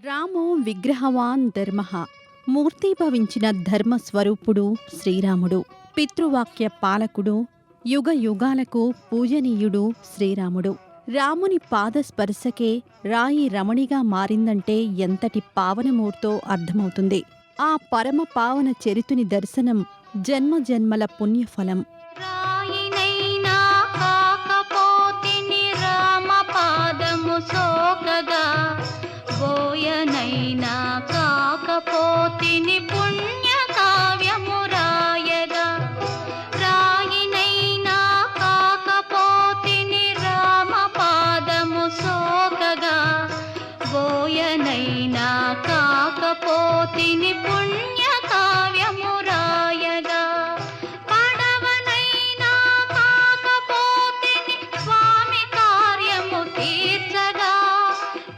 రామో విగ్రహవాన్ ధర్మః మూర్తీభవించిన ధర్మస్వరూపుడు శ్రీరాముడు. పితృవాక్య పాలకుడు, యుగ యుగాలకు పూజనీయుడు శ్రీరాముడు. రాముని పాదస్పర్శకే రాయి రమణిగా మారిందంటే ఎంతటి పావనమూర్తో అర్థమవుతుంది. ఆ పరమ పావన చరితుని దర్శనం జన్మజన్మల పుణ్యఫలం. రాయినైనా కాకపోతిని రామ పాదము సోకగా, బోయనైనా కాకపోతిని పుణ్య కావ్యము రాయగా. రాయినైనా కాకపోతిని రామ పాదము సోకగా, బోయనైనా కాకపోతిని పుణ్య కావ్యము రాయగా. పడవనైనా కాకపోతిని స్వామి కార్యము తీర్చగా.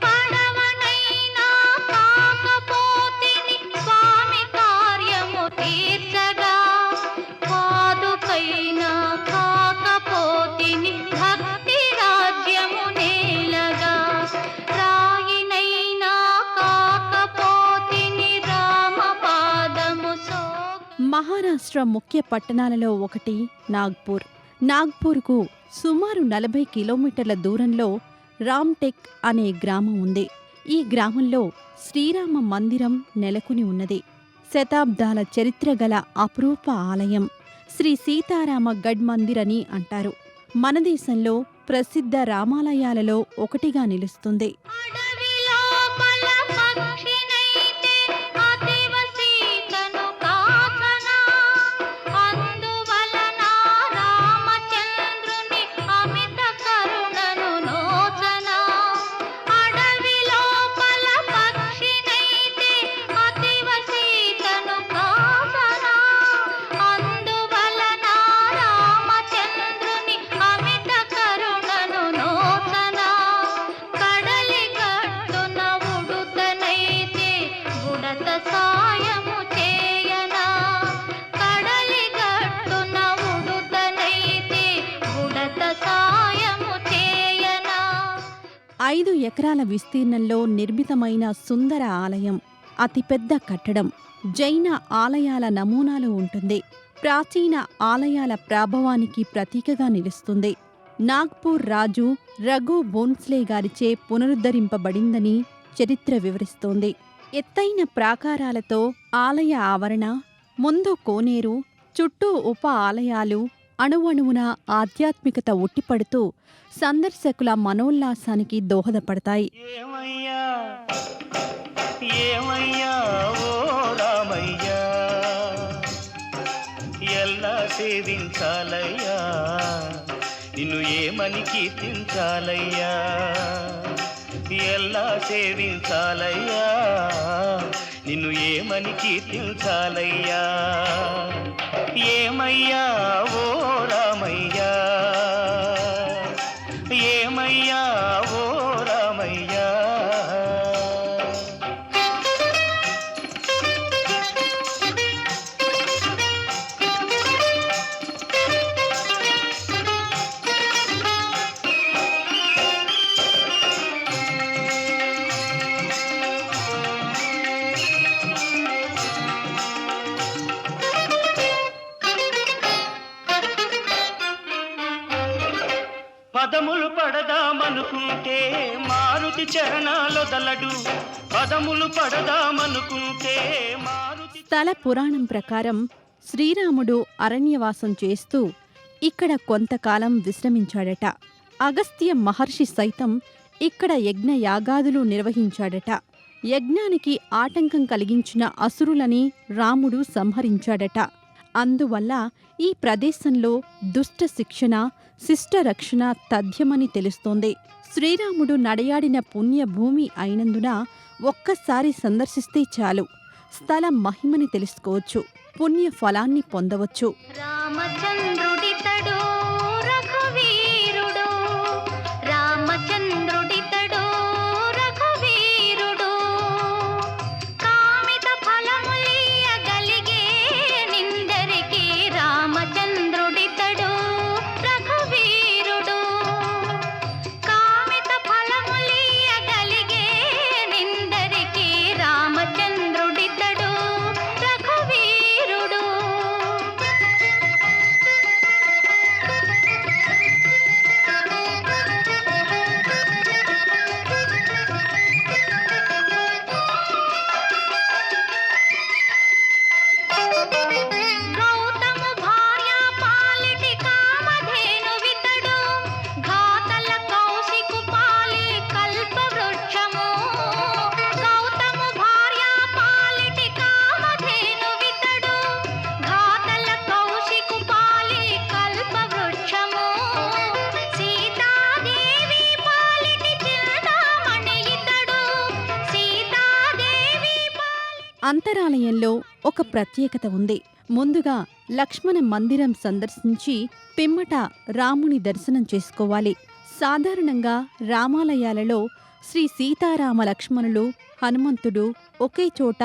పడవనైనా కాకపోతిని స్వామి కార్యము తీర్చగా. పాదుకైనా కాకపోతిని భక్తి రాజ్యము నేలగా. రాయినైనా కాకపోతిని రామ పాదము మహారాష్ట్ర ముఖ్య పట్టణాలలో ఒకటి నాగ్పూర్. నాగ్పూర్కు సుమారు 40 కిలోమీటర్ల దూరంలో రామ్టెక్ అనే గ్రామం ఉంది. ఈ గ్రామంలో శ్రీరామ మందిరం నెలకొని ఉన్నది. శతాబ్దాల చరిత్ర గల అపురూప ఆలయం. శ్రీ సీతారామ గఢ్ మందిర్ అని అంటారు. మన దేశంలో ప్రసిద్ధ రామాలయాలలో ఒకటిగా నిలుస్తుంది. అడవిలో పల పక్షినైతే అతివ సీతను కాసనా. అందువలన రామచంద్రుని అమిత కరుణను నోచనా. అడవిలో పల పక్షినైతే అతివ సీతను కాసనా. అందువలన రామచంద్రుని అమిత కరుణను నోచనా. కడలి గట్టున ఉడుతనైతే ఉడత సాయము చేయనా. కడలి గట్టున ఉడుతనైతే ఉడత సాయము చేయనా. 5 ఎకరాల విస్తీర్ణంలో నిర్మితమైన సుందర ఆలయం. అతిపెద్ద కట్టడం. జైన ఆలయాల నమూనాలు ఉంటుంది. ప్రాచీన ఆలయాల ప్రాభవానికి ప్రతీకగా నిలుస్తుంది. నాగ్పూర్ రాజు రఘు భోన్స్లే గారిచే పునరుద్ధరింపబడిందని చరిత్ర వివరిస్తోంది. ఎత్తైన ప్రాకారాలతో ఆలయ ఆవరణ, ముందు కోనేరు, చుట్టూ ఉప ఆలయాలు అణువణువున ఆధ్యాత్మికత ఉట్టిపడుతూ సందర్శకుల మనోల్లాసానికి దోహదపడతాయి. ఏమయ్యా ఏమయ్యా ఓ రామయ్యా, ఎల్లా సేవించాలయ్యా, నిన్ను ఏమని కీర్తించాలయ్యా. ఎల్లా సేవించాలయ్యా, నిన్ను ఏమని కీర్తించాలయ్యా. ఏమయ్యా ఓ రామయ్యా, ఏమయ్యా ఓ రామయ్యా. పదములు పడదామనుకుంటే మారుతి చరణాలొదలడు. పదములు పడదామనుకుంటే మారుతి. స్థల పురాణం ప్రకారం శ్రీరాముడు అరణ్యవాసం చేస్తూ ఇక్కడ కొంతకాలం విశ్రమించాడట. అగస్త్య మహర్షి సైతం ఇక్కడ యజ్ఞయాగాదులు నిర్వహించాడట. యజ్ఞానికి ఆటంకం కలిగించిన అసురులని రాముడు సంహరించాడట. అందువల్ల ఈ ప్రదేశంలో దుష్ట శిక్షణ, శిష్ట రక్షణ తథ్యమని తెలుస్తోంది. శ్రీరాముడు నడయాడిన పుణ్యభూమి అయినందున ఒక్కసారి సందర్శిస్తే చాలు స్థల మహిమని తెలుసుకోవచ్చు, పుణ్య ఫలాన్ని పొందవచ్చు. రామచంద్రుడితడు రఘువీరుడు. రామచంద్రుడితడు రఘువీరుడు. కామిత ఫలములియగలిగే నిందరికి రామచంద్రుడితడు రఘువీరుడు. కామిత ఫలములియగలిగే నిందరికి అంతరాలయంలో ఒక ప్రత్యేకత ఉంది. ముందుగా లక్ష్మణ మందిరం సందర్శించి పిమ్మట రాముని దర్శనం చేసుకోవాలి. సాధారణంగా రామాలయాలలో శ్రీ సీతారామ లక్ష్మణులు, హనుమంతుడు ఒకే చోట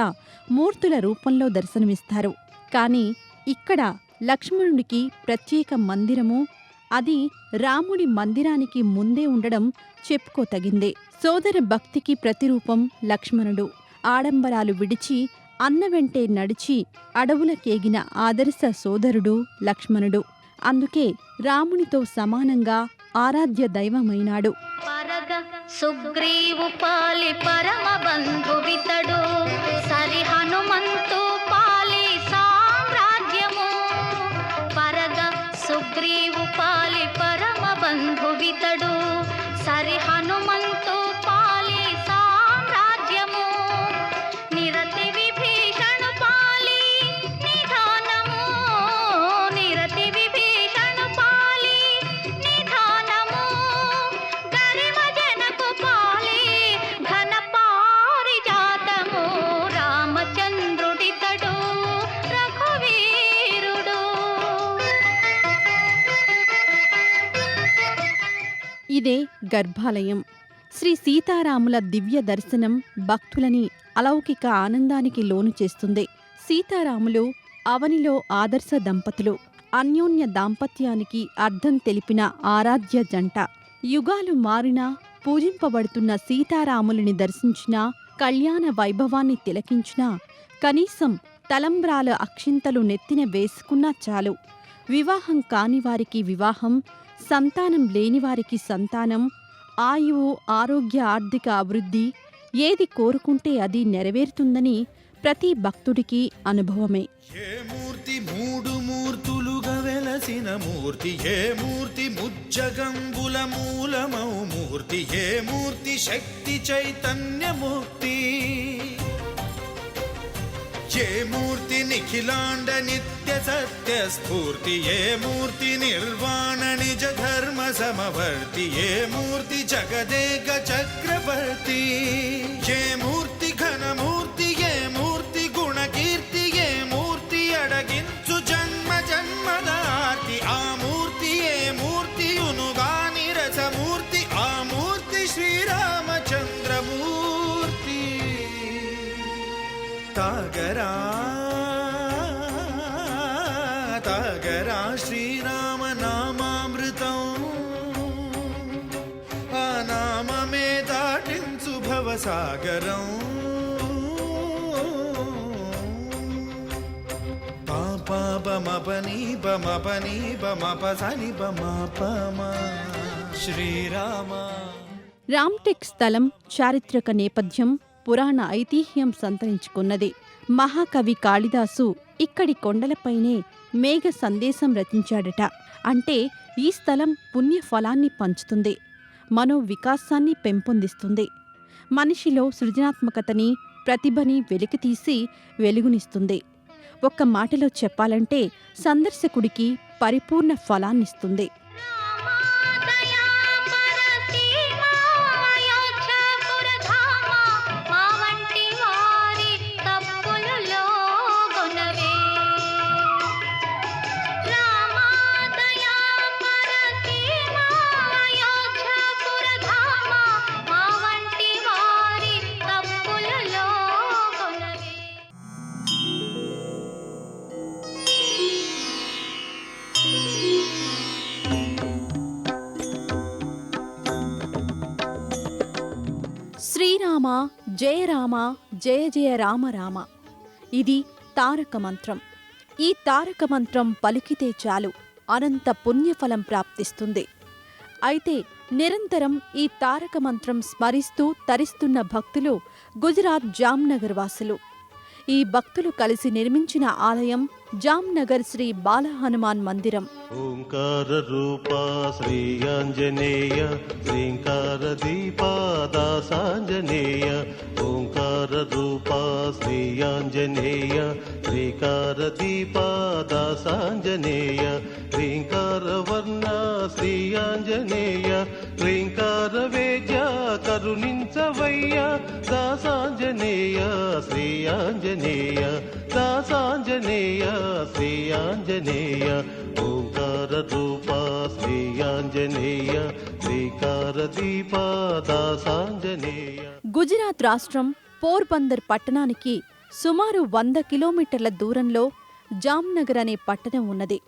మూర్తుల రూపంలో దర్శనమిస్తారు. కాని ఇక్కడ లక్ష్మణుడికి ప్రత్యేక మందిరము, అది రాముడి మందిరానికి ముందే ఉండడం చెప్పుకోతగిందే. సోదర భక్తికి ప్రతిరూపం లక్ష్మణుడు. ఆడంబరాలు విడిచి అన్న వెంటే నడిచి అడవులకేగిన ఆదర్శ సోదరుడు లక్ష్మణుడు. అందుకే రామునితో సమానంగా ఆరాధ్య దైవమైనాడు. పరగ సుగ్రీవు పాలి పరమ బంధువితడు, సరి హనుమంతు పాలి సామ్రాజ్యము. పరగ సుగ్రీవు పాలి పరమ బంధువితడు, సరి హనుమంతు పాలి సామ్రాజ్యము. నిరతి విభీషణు పాలి నిధానము, నిరతి విభీషణు పాలి నిధానము. గరిమ జనకు పాలి ఘన పారిజాతము, రామచంద్రుడితడు రఘువీరుడు. ఇదే గర్భాలయం. శ్రీ సీతారాముల దివ్య దర్శనం భక్తులని అలౌకిక ఆనందానికి లోను చేస్తుంది. సీతారాములు అవనిలో ఆదర్శ దంపతులు. అన్యోన్య దాంపత్యానికి అర్థం తెలిపిన ఆరాధ్య జంట. యుగాలు మారినా పూజింపబడుతున్న సీతారాములని దర్శించినా, కళ్యాణ వైభవాన్ని తిలకించినా, కనీసం తలంబ్రాల అక్షింతలు నెత్తిన వేసుకున్నా చాలు. వివాహం కానివారికి వివాహం, సంతానం లేనివారికి సంతానం, ఆయువు, ఆరోగ్య, ఆర్థిక అభివృద్ధి ఏది కోరుకుంటే అది నెరవేరుతుందని ప్రతి భక్తుడికి అనుభవమే. ఏ మూర్తి మూడు మూర్తులుగా వెలసిన మూర్తి, ఏ మూర్తి ముజ్జగంబుల మూలమౌ మూర్తి, ఏ మూర్తి శక్తి చైతన్యమూర్తి, ఏ మూర్తి నిఖిలాండ నిత్య సత్య స్ఫూర్తి, ఏ మూర్తి నిర్వాణ నిజ ధర్మ సమవర్తి, ఏ మూర్తి జగదేక చక్రవర్తి, ఏ మూర్తి ఘనమూర్తి, ఏ మూర్తి గుణకీర్తి, ఏ మూర్తి అడగించు జన్మ జన్మదార్తి, ఆ మూర్తి ఏ మూర్తి యునుగాని రసమూర్తి, ఆ మూర్తి శ్రీరామచంద్రమూర్తి. తాగరా తాగరా శ్రీరామ నామామృతం, ఆ నామమే దాటించు భవసాగరం. పాపా బమపని బమపని బమపసని బమపమా శ్రీరామ. రామ్టెక్ స్థలం చారిత్రక నేపథ్యం, పురాణ ఐతిహ్యం సంతరించుకున్నది. మహాకవి కాళిదాసు ఇక్కడి కొండలపైనే మేఘ సందేశం రచించాడట. అంటే ఈ స్థలం పుణ్యఫలాన్ని పంచుతుంది, మనో వికాసాన్ని పెంపొందిస్తుంది, మనిషిలో సృజనాత్మకతని, ప్రతిభని వెలికితీసి వెలుగునిస్తుంది. ఒక్క మాటలో చెప్పాలంటే సందర్శకుడికి పరిపూర్ణ ఫలాన్నిస్తుంది. శ్రీరామ జయ రామ, జయ జయ రామ రామ. ఇది తారక మంత్రం. ఈ తారక మంత్రం పలికితే చాలు అనంత పుణ్యఫలం ప్రాప్తిస్తుంది. అయితే నిరంతరం ఈ తారక మంత్రం స్మరిస్తూ తరిస్తున్న భక్తులు గుజరాత్ జామ్నగర్ వాసులు. ఈ భక్తులు కలిసి నిర్మించిన ఆలయం జామ్నగర్ శ్రీ బాలహనుమాన్ మందిరం. ఓంకార రూపా శ్రీ ఆంజనేయ, శ్రీంకార దీపా దాసాంజనేయ, ఓంకార రూపా శ్రీయాంజనేయ శ్రీకారదీపాదాసాంజనేయ శ్రీంకారవర్ణ శ్రీయాంజనేయ శ్రీంకారవేద్య కరుణించవయ్య దాసాంజనేయ శ్రీయాంజనేయ దాసాంజనేయ శ్రీయాంజనేయ ఓంకార రూప శ్రీయాంజనేయ శ్రీకారదీపాదాసాంజనేయ. గుజరాత్ రాష్ట్రం పోర్బందర్ పట్టణానికి సుమారు 100 కిలోమీటర్ల దూరంలో జామ్నగర్ అనే పట్టణం ఉన్నది.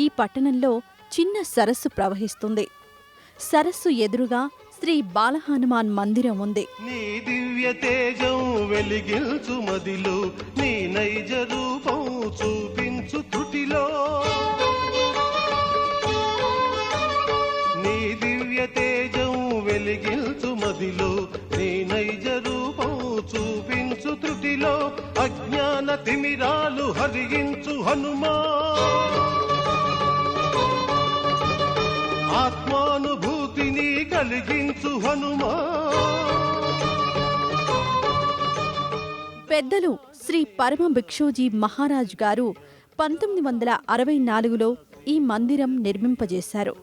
ఈ పట్టణంలో చిన్న సరస్సు ప్రవహిస్తుంది. సరస్సు ఎదురుగా శ్రీ బాలహనుమాన్ మందిరం ఉంది. నీ దివ్య తేజం వెలిగిల్చు మదిలో నీ నైజ రూపం చూపించు త్రుటిలో నీ దివ్య తేజం వెలిగిల్చు మదిలో నీ నైజ రూపం చూపించు త్రుటిలో అజ్ఞాన తిమిరాలు హరించు హనుమా ఆత్మానుభూతిని కలిగించు హనుమా. పెద్దలు శ్రీ పరమ భిక్షూజీ మహారాజ్ గారు 1964లో ఈ మందిరం నిర్మింపజేశారు.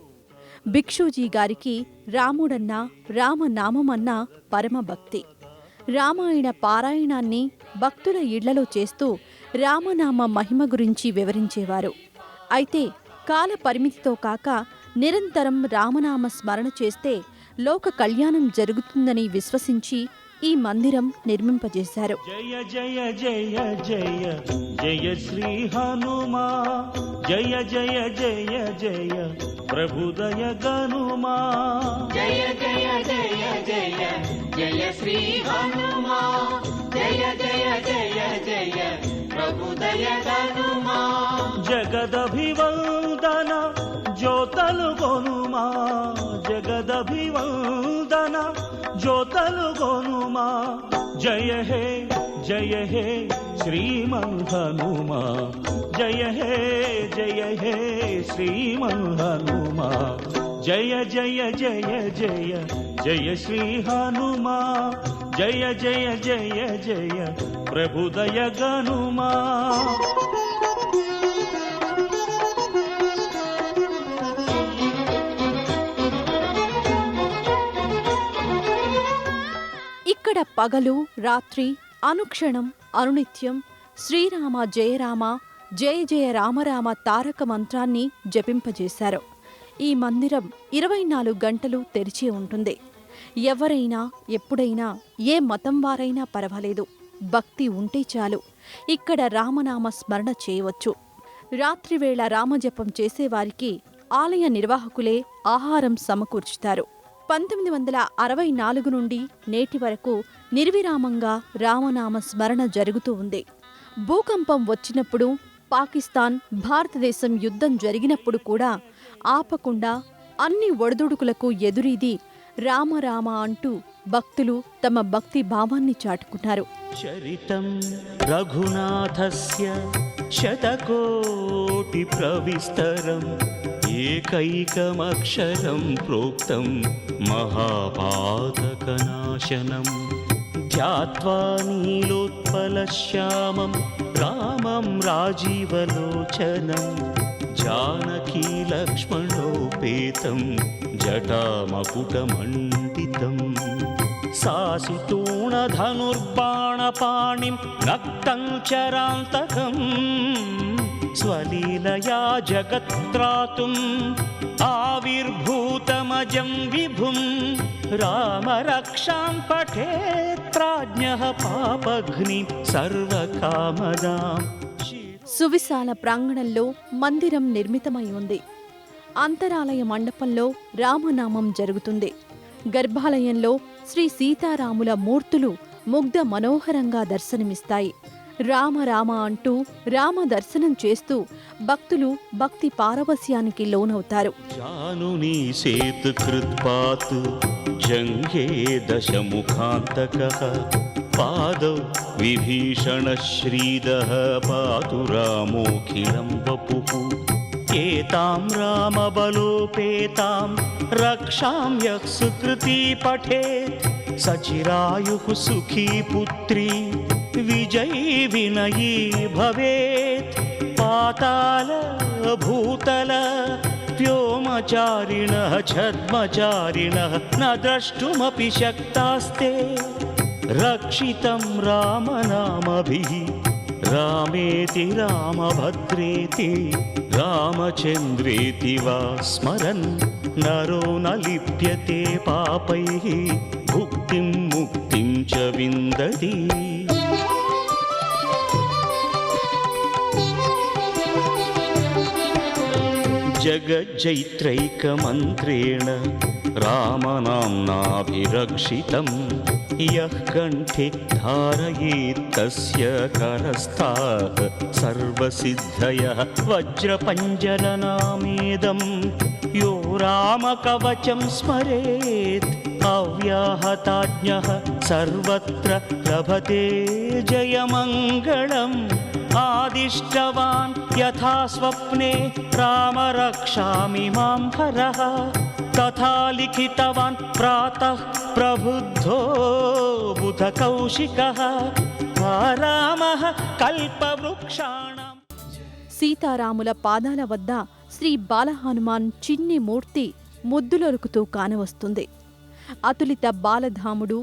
భిక్షూజీ గారికి రాముడన్నా రామనామమన్నా పరమ భక్తి. రామాయణ పారాయణాన్ని భక్తుల ఇళ్లలో చేస్తూ రామనామ మహిమ గురించి వివరించేవారు. అయితే కాల పరిమితితో కాక నిరంతరం రామనామ స్మరణ చేస్తే లోక కళ్యాణం జరుగుతుందని విశ్వసించి ఈ మందిరం నిర్మింపజేశారు. జయ జయ జయ జయ జయ శ్రీ హనుమా జయ జయ జయ జయ ప్రభుదయ గనుమా జయ జయ జయ జయ జయ శ్రీ హనుమా జయ జయ జయ జయ ప్రభుదయ హనుమా. జగదభివందన జ్యోతలు గొనుమా జగదభివందన జ్యోతలు గొనుమా జయ హే శ్రీమన్ హనుమా జయ హే శ్రీమన్ హనుమా జయ జయ జయ జయ జయ శ్రీ హనుమా జయ జయ జయ జయ ప్రభుదయ గనుమా. ఇక్కడ పగలు రాత్రి అనుక్షణం అనునిత్యం శ్రీరామ జయరామ జయ జయ రామరామ తారక మంత్రాన్ని జపింపజేశారు. ఈ మందిరం 24 గంటలు తెరిచి ఉంటుంది. ఎవరైనా ఎప్పుడైనా ఏ మతం వారైనా పర్వాలేదు, భక్తి ఉంటే చాలు ఇక్కడ రామనామ స్మరణ చేయవచ్చు. రాత్రివేళ రామజపం చేసేవారికి ఆలయ నిర్వాహకులే ఆహారం సమకూర్చుతారు. 1964 నుండి నేటి వరకు నిర్విరామంగా రామనామ స్మరణ జరుగుతూ ఉంది. భూకంపం వచ్చినప్పుడు, పాకిస్తాన్ భారతదేశం యుద్ధం జరిగినప్పుడు కూడా ఆపకుండా అన్ని ఒడిదుడుకులకు ఎదురీది రామరామ అంటూ భక్తులు తమ భక్తి భావాన్ని చాటుకున్నారు. చరితం రఘునాథస్య శతకోటి ప్రవిస్తరం ఏకైకమక్షరం ప్రోక్తం మహాపాతకనాశనం ధ్యాత్వా నీలోత్పలశ్యామం రామం రాజీవలోచనం జానకీ లక్ష్మణోపేతం జటామకుటమండితం సాసితూణధనుర్బాణపాణిం రక్తం చరాంతకం స్వలీలయా జగత్రాతుం ఆవిర్భూతమజం విభుం రామరక్షాం పఠేత్ ప్రాజ్ఞః పాపఘ్ని సర్వకామదాం. సువిశాల ప్రాంగణంలో మందిరం నిర్మితమై ఉంది. అంతరాలయ మండపంలో రామనామం జరుగుతుంది. గర్భాలయంలో శ్రీ సీతారాముల మూర్తులు ముగ్ధ మనోహరంగా దర్శనమిస్తాయి. రామ రామ అంటూ రామ దర్శనం చేస్తూ భక్తులు భక్తి పారవస్యానికి లోనవుతారు. జానుని సేతుకృత్పాత్ జంఘే దశముఖాంతకః పాదౌ విభీషణ శ్రీదః పాతు రామోఖిలం వపుః ఏతాం రామబలోపేతాం రక్షాం యః సుకృతి పఠేత్ సచిరాయుః సుఖీ పుత్రీ विजयी विनयी भवेत् पाताल भूतल व्योमचारिणः छद्मचारिणः न द्रष्टुमपि शक्तास्ते रक्षितं रामनामभिः रामेति रामभद्रेति रामचन्द्रेति वा स्मरन् नरो न लिप्यते पापैः भुक्तिं मुक्तिं च विन्दति जगज्जैत्रैकमन्त्रेण रामनाम्नाभिरक्षितं यः कण्ठे धारयेत् तस्य करस्थाः सर्वसिद्धयः वज्रपञ्जरनामेदं यो रामकवचं स्मरेत् अव्याहताज्ञः सर्वत्र लभते जयमङ्गलम् आदिष्टवान् यथा स्वप्ने राम रक्षामि मां हरः तथा लिखितवान् प्रातः प्रबुद्धो बुधकौशिकः रामः कल्पवृक्षाणां సీతారాముల పాదాల వద్ద శ్రీ బాలహనుమాన్ చిన్ని మూర్తి ముద్దులొరుకుతూ కానవస్తుంది. అతులిత బాలధాముడు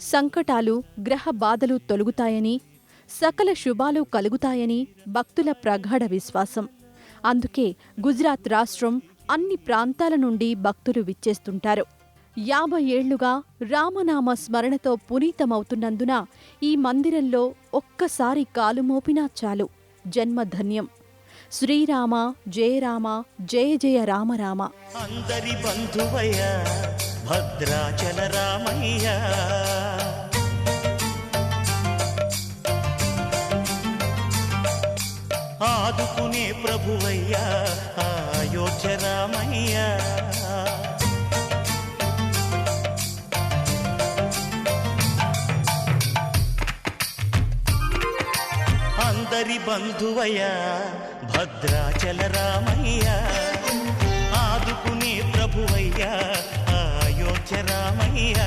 సంకటాలు గ్రహ బాధలు తొలగుతాయని సకల శుభాలు కలుగుతాయని భక్తుల ప్రగాఢ విశ్వాసం. అందుకే గుజరాత్ రాష్ట్రం అన్ని ప్రాంతాల నుండి భక్తులు విచ్చేస్తుంటారు. 50 ఏళ్లుగా రామనామ స్మరణతో పునీతమవుతున్నందున ఈ మందిరంలో ఒక్కసారి కాలుమోపినా చాలు, జన్మధన్యం. శ్రీరామ జయ రామ జయ జయ రామ రామ. అందరి బంధువయ్య భద్రాచల రామయ్య ఆదుకునే ప్రభువయ్య అయోధ్య రామయ్య అందరి బంధువయ్య భద్రాచల రామయ్య ఆదుకునే ప్రభువయ్య అయోధ్య రామయ్య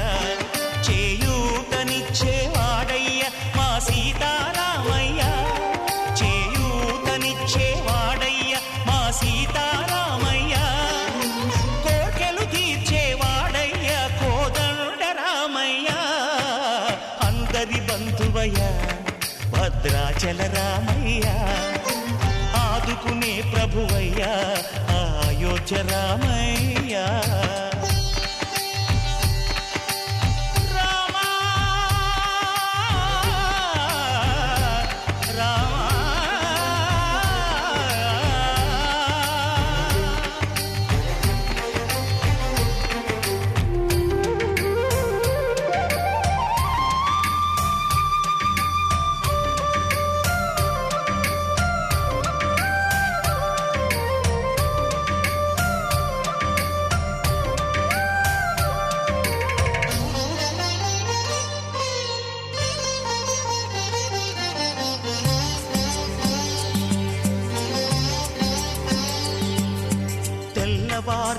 చేయూతనిచ్చేవాడయ్య మా సీతారామయ్య చేయూతనిచ్చేవాడయ్య మా సీతారామయ్య కోర్కెలు తీర్చేవాడయ్య కోదండ రామయ్య అందరి బంధువయ్య భద్రాచల రామయ్య ఆదుకునే ప్రభువయ్య అయోధ్య రామయ్య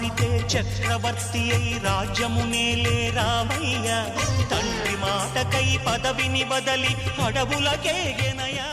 మారితే చక్రవర్తి అయి రాజ్యమునేలే రామయ్య తండ్రి మాటకై పదవిని బదలి అడవులకేగెనయా